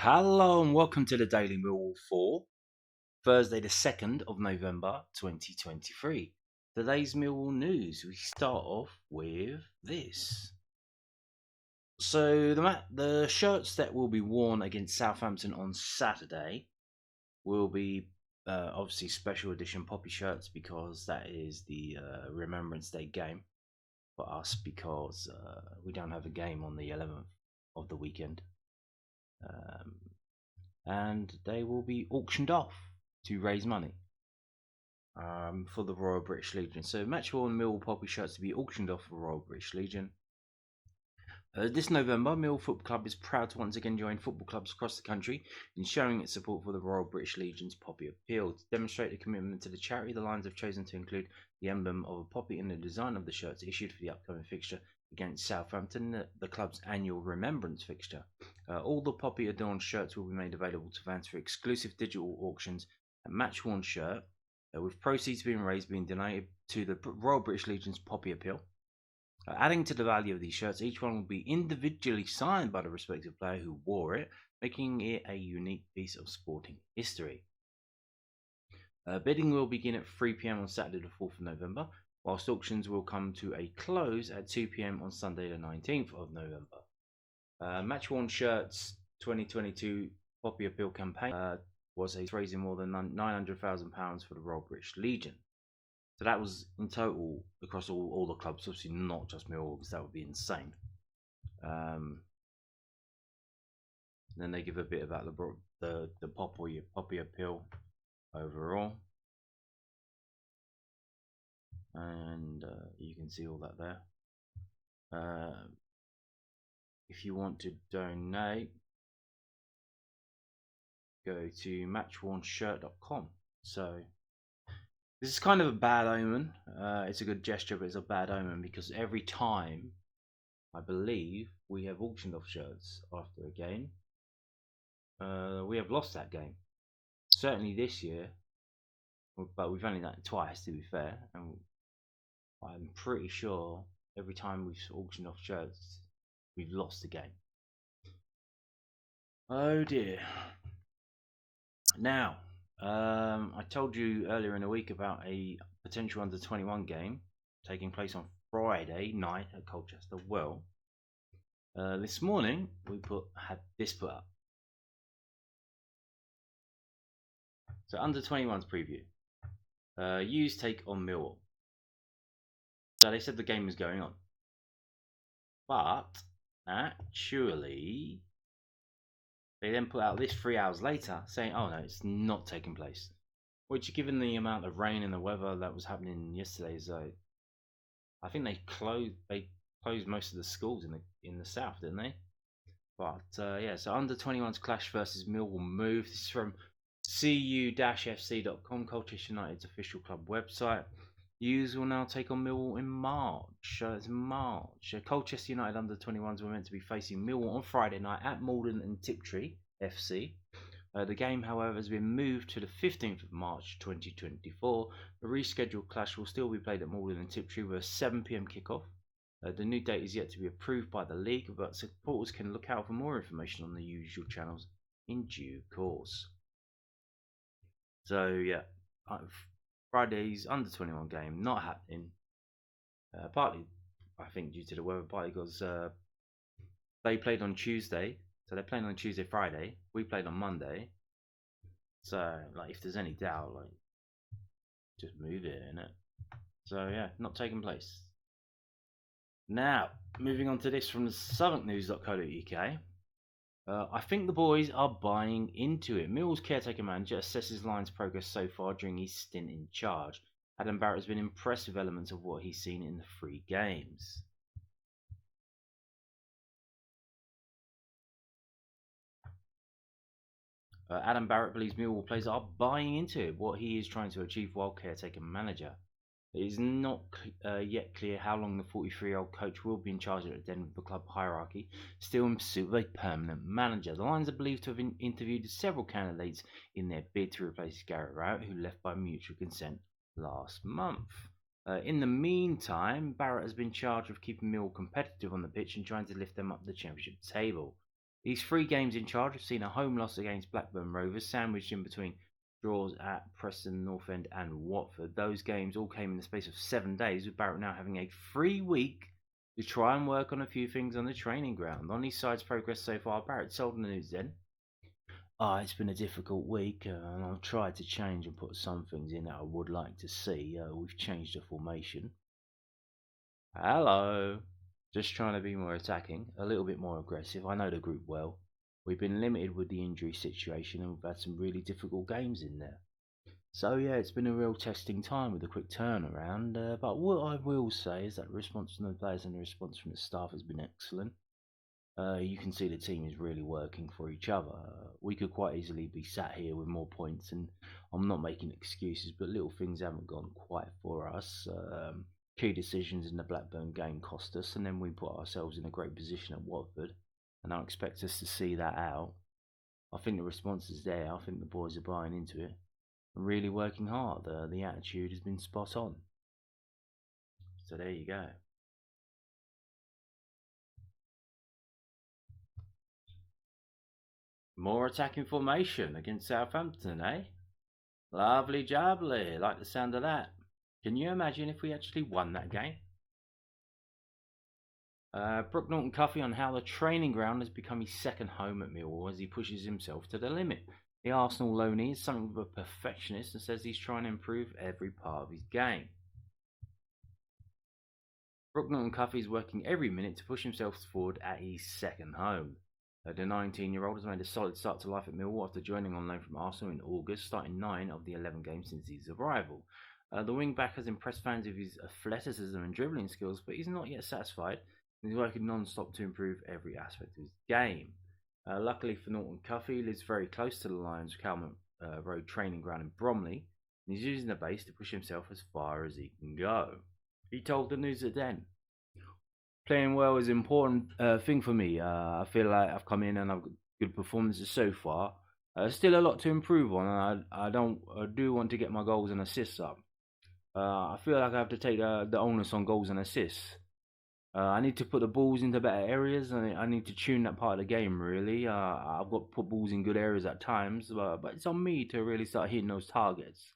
Hello and welcome to the Daily Millwall for Thursday the 2nd of November 2023. Today's Millwall news, we start off with this. So the shirts that will be worn against Southampton on Saturday will be obviously special edition poppy shirts because that is the Remembrance Day game for us because we don't have a game on the 11th of the weekend. And they will be auctioned off to raise money for the Royal British Legion. So match-worn Millwall poppy shirts to be auctioned off for Royal British Legion. This November, Millwall Football Club is proud to once again join football clubs across the country in showing its support for the Royal British Legion's Poppy Appeal. To demonstrate a commitment to the charity, the Lions have chosen to include the emblem of a poppy in the design of the shirts issued for the upcoming fixture against Southampton, the club's annual remembrance fixture. All the poppy adorned shirts will be made available to fans for exclusive digital auctions. A match-worn shirt, with proceeds being raised, being donated to the Royal British Legion's Poppy Appeal. Adding to the value of these shirts, each one will be individually signed by the respective player who wore it, making it a unique piece of sporting history. Bidding will begin at 3 p.m. on Saturday the 4th of November, whilst auctions will come to a close at 2 p.m. on Sunday the 19th of November. Match-worn shirts 2022 Poppy Appeal campaign was raising more than £900,000 for the Royal British Legion. So that was in total across all the clubs, obviously not just Millwall, because that would be insane. Then they give a bit about the Poppy Appeal overall, and you can see all that there. If you want to donate, go to matchwornshirt.com. So this is kind of a bad omen. It's a good gesture, but it's a bad omen because every time, I believe, we have auctioned off shirts after a game, we have lost that game. Certainly this year, but we've only done it twice, to be fair. And I'm pretty sure every time we've auctioned off shirts, we've lost the game. Oh dear. Now, I told you earlier in the week about a potential under-21 game taking place on Friday night at Colchester. Well, this morning we had this put up. So under-21s preview. U's take on Millwall. So they said the game was going on, but actually they then put out this 3 hours later saying, oh no, it's not taking place. Which, given the amount of rain and the weather that was happening yesterday, is I think they closed most of the schools in the south, didn't they? But yeah, so under-21s clash versus Millwall move. This is from cu-fc.com, Colchester United's official club website. U's will now take on Millwall in March. It's March. Colchester United under-21s were meant to be facing Millwall on Friday night at Malden and Tiptree FC. The game, however, has been moved to the 15th of March 2024. The rescheduled clash will still be played at Malden and Tiptree with a 7 p.m. kickoff. The new date is yet to be approved by the league, but supporters can look out for more information on the usual channels in due course. So yeah, Friday's under-21 game not happening. Partly, I think, due to the weather, partly because they played on Tuesday. So they're playing on Tuesday, Friday. We played on Monday. So, like, if there's any doubt, like, just move it, innit? So yeah, not taking place. Now, moving on to this from the southwarknews.co.uk. I think the boys are buying into it. Millwall's caretaker manager assesses Lions' progress so far during his stint in charge. Adam Barrett has been impressed with elements of what he's seen in the 3 games. Adam Barrett believes Millwall players are buying into it, what he is trying to achieve while caretaker manager. It is not yet clear how long the 43-year-old coach will be in charge of the Denver club hierarchy, still in pursuit of a permanent manager. The Lions are believed to have interviewed several candidates in their bid to replace Garrett Rowett, who left by mutual consent last month. In the meantime, Barrett has been charged with keeping Millwall competitive on the pitch and trying to lift them up the championship table. These 3 games in charge have seen a home loss against Blackburn Rovers, sandwiched in between draws at Preston North End and Watford. Those games all came in the space of 7 days, with Barrett now having a free week to try and work on a few things on the training ground. On his side's progress so far, Barrett told the news then, it's been a difficult week, and I've tried to change and put some things in that I would like to see. We've changed the formation. Hello. Just trying to be more attacking, a little bit more aggressive. I know the group well. We've been limited with the injury situation, and we've had some really difficult games in there. So yeah, it's been a real testing time with a quick turnaround. But what I will say is that the response from the players and the response from the staff has been excellent. You can see the team is really working for each other. We could quite easily be sat here with more points, and I'm not making excuses, but little things haven't gone quite for us. Key decisions in the Blackburn game cost us, and then we put ourselves in a great position at Watford, and I expect us to see that out. I think the response is there. I think the boys are buying into it and really working hard. The attitude has been spot on. So there you go. More attacking formation against Southampton, eh? Lovely jubbly, like the sound of that. Can you imagine if we actually won that game? Brooke Norton-Cuffy on how the training ground has become his second home at Millwall as he pushes himself to the limit. The Arsenal loanee is something of a perfectionist and says he's trying to improve every part of his game. Brooke Norton-Cuffy is working every minute to push himself forward at his second home. The 19-year-old has made a solid start to life at Millwall after joining on loan from Arsenal in August, starting 9 of the 11 games since his arrival. The wing-back has impressed fans with his athleticism and dribbling skills, but he's not yet satisfied. He's working non-stop to improve every aspect of his game. Luckily for Norton-Cuffy, he lives very close to the Lions Calmont Road training ground in Bromley, and he's using the base to push himself as far as he can go. He told the News at Den, "Playing well is an important thing for me. I feel like I've come in and I've got good performances so far. Still a lot to improve on, and I do want to get my goals and assists up. I feel like I have to take the onus on goals and assists. I need to put the balls into better areas, and I need to tune that part of the game, really. I've got to put balls in good areas at times, but it's on me to really start hitting those targets.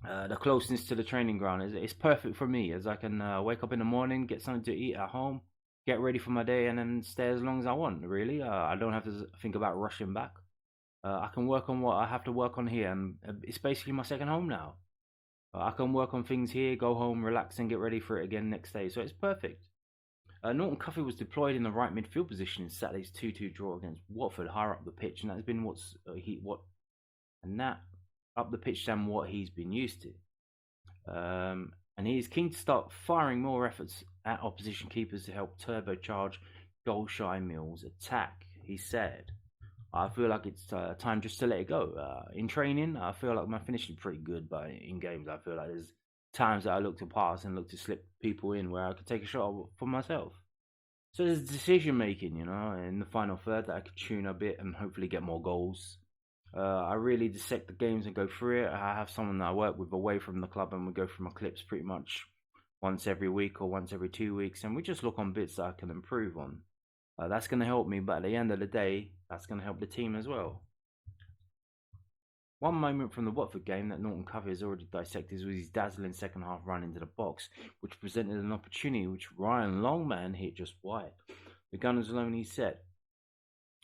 The closeness to the training ground is perfect for me, as I can wake up in the morning, get something to eat at home, get ready for my day, and then stay as long as I want, really. I don't have to think about rushing back. I can work on what I have to work on here, and it's basically my second home now. I can work on things here, go home, relax, and get ready for it again next day. So it's perfect." Norton-Cuffy was deployed in the right midfield position in Saturday's 2-2 draw against Watford, higher up the pitch, and that's been up the pitch than what he's been used to. And he is keen to start firing more efforts at opposition keepers to help turbocharge goal-shy Mill's attack. He said, "I feel like it's time just to let it go. In training, I feel like my finishing is pretty good, but in games, I feel like there's times that I look to pass and look to slip people in where I could take a shot for myself. So there's decision making, in the final third that I could tune a bit and hopefully get more goals. I really dissect the games and go through it. I have someone that I work with away from the club, and we go through my clips pretty much once every week or once every 2 weeks, and we just look on bits that I can improve on. That's going to help me, but at the end of the day, that's going to help the team as well." One moment from the Watford game that Norton-Cuffy has already dissected was his dazzling second half run into the box, which presented an opportunity which Ryan Longman hit just wide. The Gunners alone, he said,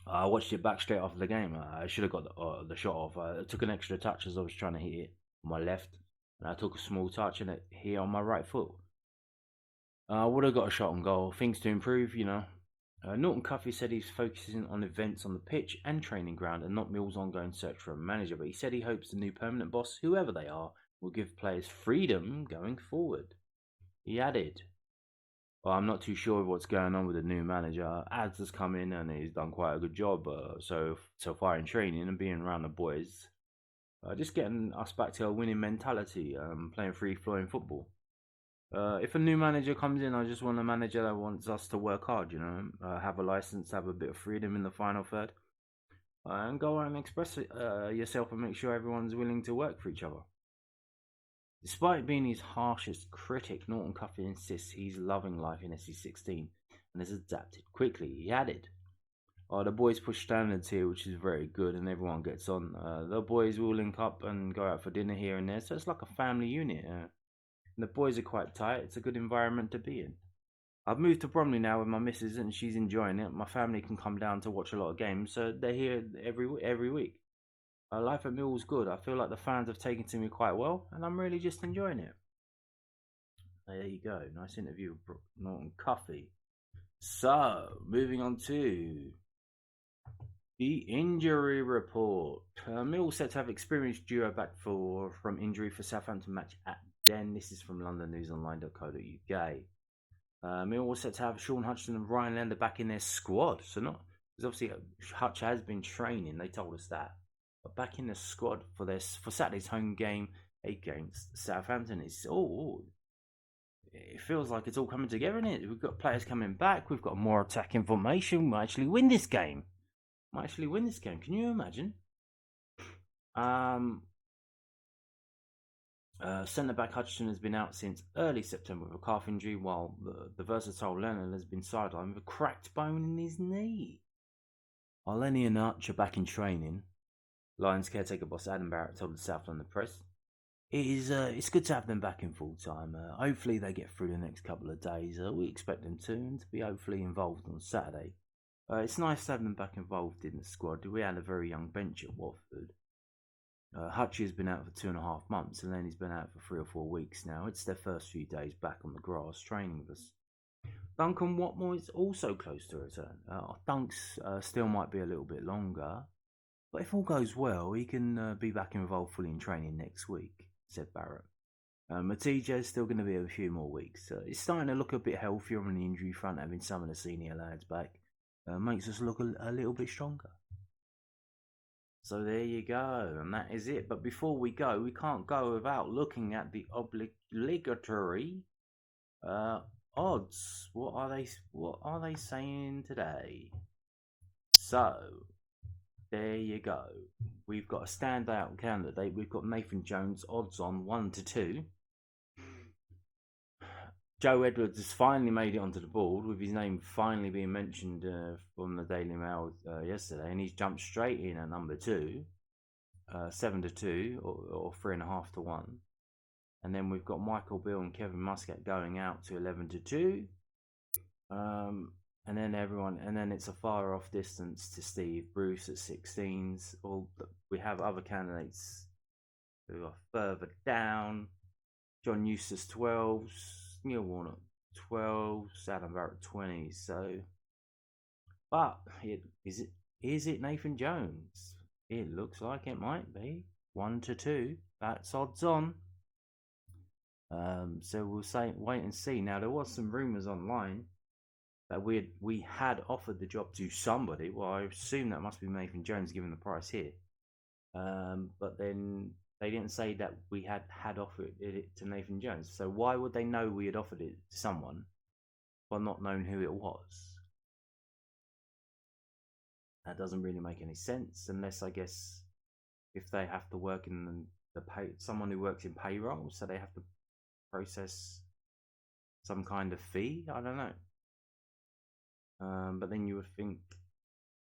"I watched it back straight after the game. I should have got the shot off. I took an extra touch as I was trying to hit it on my left, and I took a small touch and it hit on my right foot. I would have got a shot on goal. Things to improve, Norton-Cuffy said he's focusing on events on the pitch and training ground and not Mill's ongoing search for a manager, but he said he hopes the new permanent boss, whoever they are, will give players freedom going forward. He added, "Well, I'm not too sure of what's going on with the new manager. Ads has come in and he's done quite a good job so far in training and being around the boys. Just getting us back to a winning mentality, playing free-flowing football. If a new manager comes in, I just want a manager that wants us to work hard, have a license, have a bit of freedom in the final third, and go out and express yourself and make sure everyone's willing to work for each other." Despite being his harshest critic, Norton-Cuffy insists he's loving life in SC16 and has adapted quickly. He added, The boys push standards here, which is very good, and everyone gets on. The boys will link up and go out for dinner here and there, so it's like a family unit. And the boys are quite tight. It's a good environment to be in. I've moved to Bromley now with my missus, and she's enjoying it. My family can come down to watch a lot of games, so they're here every week. Life at Millwall's good. I feel like the fans have taken to me quite well, and I'm really just enjoying it. There you go. Nice interview with Brooke Norton-Cuffy. So, moving on to the injury report. Mill set to have experienced duo back from injury for Southampton match at Den. This is from londonnewsonline.co.uk. Mill was set to have Sean Hutchinson and Ryan Lander back in their squad. So not because obviously Hutch has been training. They told us that, but back in the squad for Saturday's home game against Southampton. It feels like it's all coming together in it. We've got players coming back. We've got more attacking formation. We might actually win this game. Can you imagine? Centre back Hutchinson has been out since early September with a calf injury, while the versatile Lennon has been sidelined with a cracked bone in his knee. While Lenny and Hutch are back in training, Lions caretaker boss Adam Barrett told the South London Press, it's good to have them back in full time. Hopefully they get through the next couple of days. We expect them to, and to be hopefully involved on Saturday. It's nice to have them back involved in the squad. We had a very young bench at Watford. Hutchie has been out for 2.5 months, and then he's been out for 3 or 4 weeks now. It's their first few days back on the grass training with us. Duncan Watmore is also close to return. Dunk's still might be a little bit longer, but if all goes well, he can be back involved fully in training next week, said Barrett. Matija is still going to be a few more weeks. He's starting to look a bit healthier on the injury front, having some of the senior lads back. Makes us look a little bit stronger. So there you go, and that is it. But before we go, we can't go without looking at the obligatory odds. What are they saying today? So there you go. We've got a standout candidate. We've got Nathan Jones, odds on 1 to 2. Joe Edwards has finally made it onto the board, with his name finally being mentioned from the Daily Mail yesterday, and he's jumped straight in at number 2, 7 to 2, or 3.5 to 1. And then we've got Michael Beale and Kevin Muscat going out to 11 to 2. And then it's a far off distance to Steve Bruce at 16s. We have other candidates who are further down. John Eustace 12s. Neil Warnock 12, Adam Barrett 20. So, but is it Nathan Jones? It looks like it might be 1 to 2. That's odds on. So we'll wait and see. Now there was some rumours online that we had offered the job to somebody. Well, I assume that must be Nathan Jones given the price here. But then they didn't say that we had offered it to Nathan Jones. So why would they know we had offered it to someone but not knowing who it was? That doesn't really make any sense, unless I guess if they have to work in someone who works in payroll, so they have to process some kind of fee. I don't know. But then you would think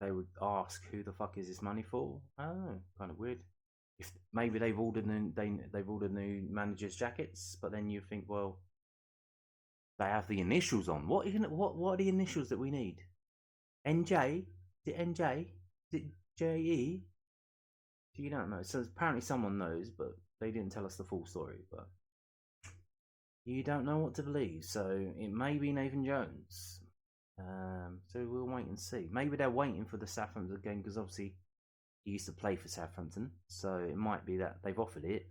they would ask, who the fuck is this money for? I don't know. Kind of weird. If maybe they've ordered new managers' jackets, but then you think, well, they have the initials on. What are the initials that we need? NJ? Is it NJ? Is it JE? You don't know. So apparently someone knows, but they didn't tell us the full story. But you don't know what to believe. So it may be Nathan Jones. So we'll wait and see. Maybe they're waiting for the Southampton game, because obviously he used to play for Southampton, so it might be that they've offered it,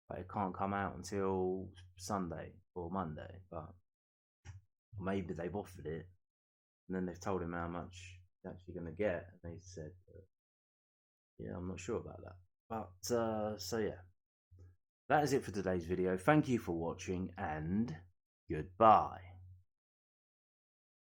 but it can't come out until Sunday or Monday. But maybe they've offered it, and then they've told him how much he's actually going to get, and they said, yeah, I'm not sure about that. But, so yeah, that is it for today's video. Thank you for watching, and goodbye.